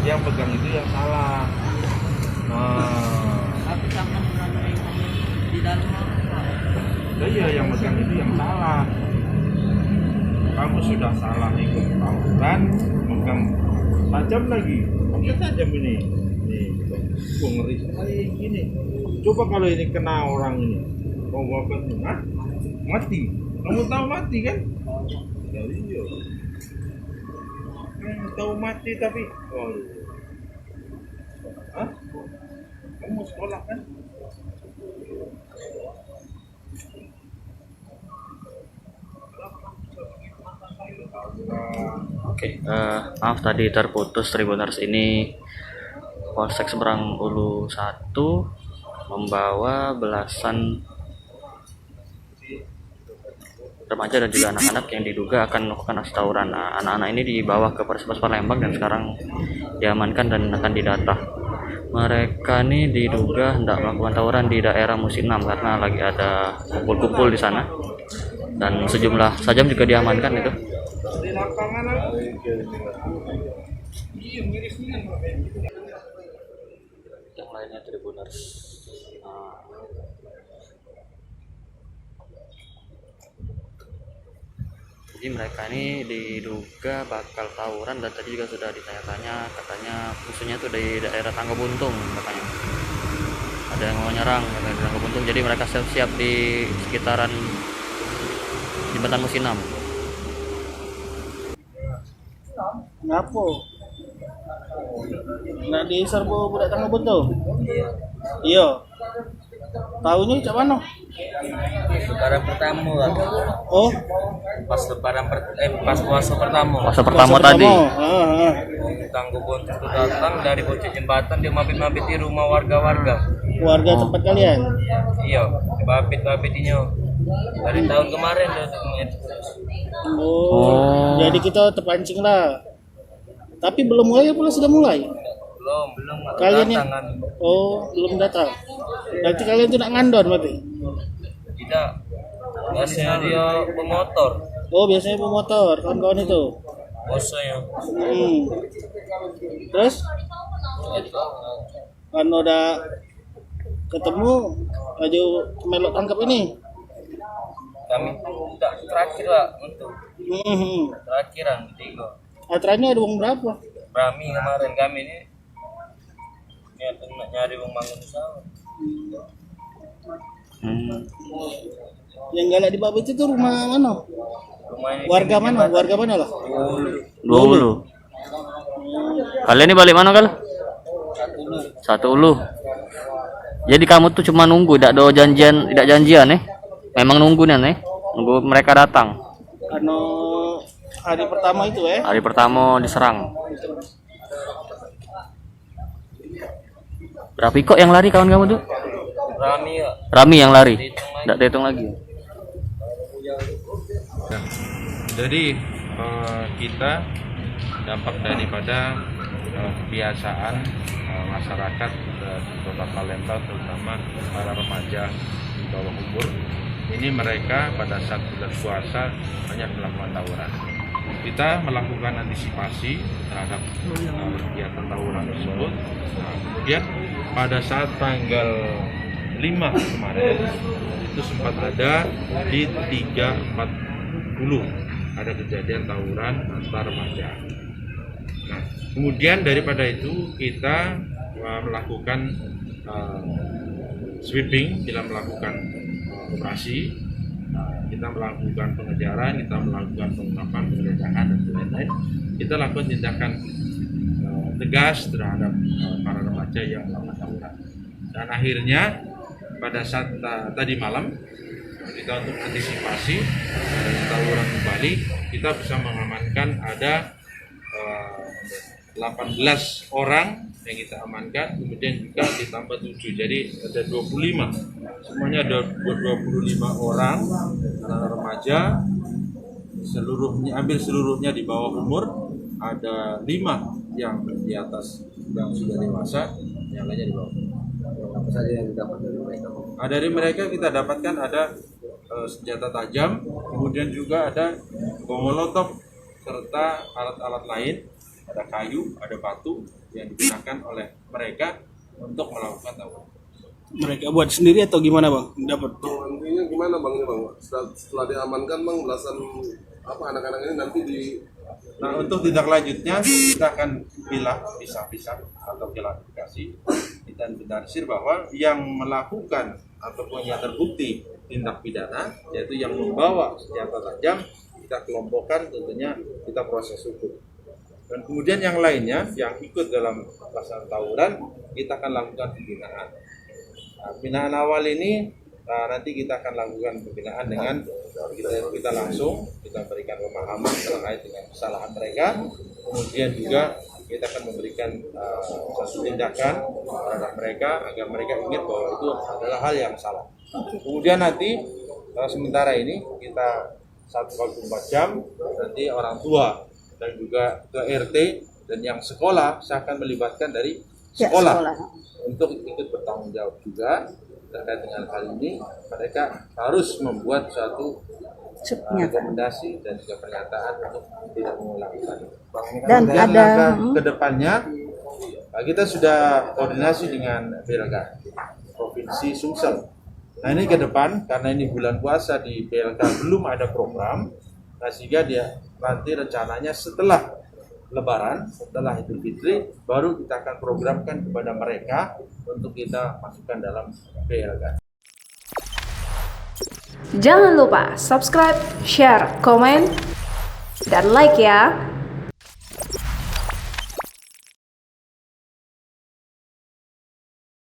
Yang pegang itu yang salah. Tapi tangan di dalam Iya, yang pegang itu yang salah. Kamu sudah salah ikut tawuran, pegang tajam lagi. Pakai tajam ini. Nih, gua ngeri sekali gini. Coba kalau ini kena orang ini, mau apa nih? Hah? Mati. Kamu tahu mati kan? Ya iya. Tahu mati tapi hah? Kamu mau sekolah kan? Oke, maaf tadi terputus Tribuners. Ini Polsek Seberang Ulu 1 membawa belasan remaja dan juga anak-anak yang diduga akan melakukan aksi tawuran. Nah, anak-anak ini dibawa ke Polres Palembang dan sekarang diamankan dan akan didata. Mereka ini diduga hendak melakukan tawuran di daerah Musim 6 karena lagi ada kumpul-kumpul di sana. Dan sejumlah sajam juga diamankan itu. Di lapangan Yang lainnya Tribuners. Jadi mereka ini diduga bakal tawuran dan tadi juga sudah ditanya-tanya, katanya musuhnya tuh dari daerah Tangga Buntung katanya. Ada yang mau nyerang dari Tangga Buntung, jadi mereka siap-siap di sekitaran Jembatan Musinam. ngapo? Nak diserbu budak Tangga Buntung? Iya. Tahunya cak mana? Lebaran pertama lah. Oh, Pas puasa pertama. Masa pertama tadi. Tangguh Buntung itu datang dari bocah jembatan, dia mabit-mabit di rumah warga-warga. warga tempat kalian. Iya, mabit-mabitinya. Dari tahun kemarin dia itu. Oh, jadi kita terpancing lah. Tapi belum mulai pula sudah mulai. Belum Kalian ini, datang kan. belum datang. Berarti kalian tuh nak ngandon berarti? Tidak. Biasanya dia pemotor. Oh, biasanya pemotor, kawan-kawan itu. Bosnya. Terus kan udah ketemu laju melok tangkap ini. Kami tidak terakhir lah untuk terakhiran ketiga. Aturannya ada uang berapa? Rami kemarin kami ini nyari uang bangun usaha. Yang galak di Babit itu rumah mana? Rumah ini Warga mana? Warga mana lah? 20. Kalian ini balik mana kal? Satu Ulu. Jadi kamu tuh cuma nunggu, tidak ada janjian, tidak janjian Memang nunggu nih nunggu mereka datang. Karena hari pertama itu Hari pertama diserang. Berapa kok yang lari kawan kamu tuh? Rami ya. Rami yang lari. Tidak dihitung lagi. Jadi kita dampak daripada kebiasaan masyarakat di Kota Palembang, terutama para remaja di bawah umur, ini mereka pada saat bulan puasa banyak melakukan tawuran. Kita melakukan antisipasi terhadap kegiatan tawuran tersebut. Nah, kemudian pada saat tanggal 5 kemarin itu sempat ada di 340 ada kejadian tawuran antar remaja. Nah, kemudian daripada itu kita melakukan sweeping, kita melakukan operasi, kita melakukan pengejaran, kita melakukan pengungkapan, penggeledahan dan lain-lain. Kita lakukan tindakan tegas terhadap para remaja yang melakukan tawuran. Dan akhirnya pada saat tadi malam kita untuk antisipasi tawuran kembali, kita bisa mengamankan ada 18 orang yang kita amankan, kemudian juga ditambah 7, jadi ada 25. Semuanya ada 25 orang anak remaja, hampir seluruhnya di bawah umur, ada 5 yang di atas yang sudah dewasa, yang lainnya di bawah. Apa saja yang didapat dari mereka? Dari mereka kita dapatkan ada senjata tajam, kemudian juga ada bom molotov serta alat-alat lain, ada kayu, ada batu yang digunakan oleh mereka untuk melakukan tawuran. Mereka buat sendiri atau gimana bang? Dapat? Nantinya gimana bang ini bang? Setelah diamankan bang, belasan anak-anak ini nanti di. Nah, untuk tindak lanjutnya kita akan pisah-pisah atau klarifikasi. Kita inventarisir bahwa yang melakukan ataupun yang terbukti tindak pidana, yaitu yang membawa senjata tajam, kita kelompokkan, tentunya kita proses hukum. Dan kemudian yang lainnya yang ikut dalam pelaksanaan tawuran, kita akan lakukan pembinaan. Nah, pembinaan awal ini nanti kita akan lakukan pembinaan dengan kita langsung kita berikan pemahaman terkait dengan kesalahan mereka, kemudian juga kita akan memberikan satu tindakan terhadap mereka agar mereka ingat bahwa itu adalah hal yang salah. Kemudian nanti sementara ini kita 1x24 jam nanti orang tua dan juga ke RT dan yang sekolah saya akan melibatkan dari sekolah untuk ikut bertanggung jawab juga terkait dengan hal ini. Mereka harus membuat suatu rekomendasi dan juga pernyataan untuk tidak mengulangi lagi. Dan ada kedepannya kita sudah koordinasi dengan PLK Provinsi Sumsel. Nah ini ke depan karena ini bulan puasa di PLK belum ada program, nah sehingga dia nanti rencananya setelah Lebaran, setelah Idul Fitri, baru kita akan programkan kepada mereka untuk kita masukkan dalam PLK. Jangan lupa subscribe, share, komen, dan like ya.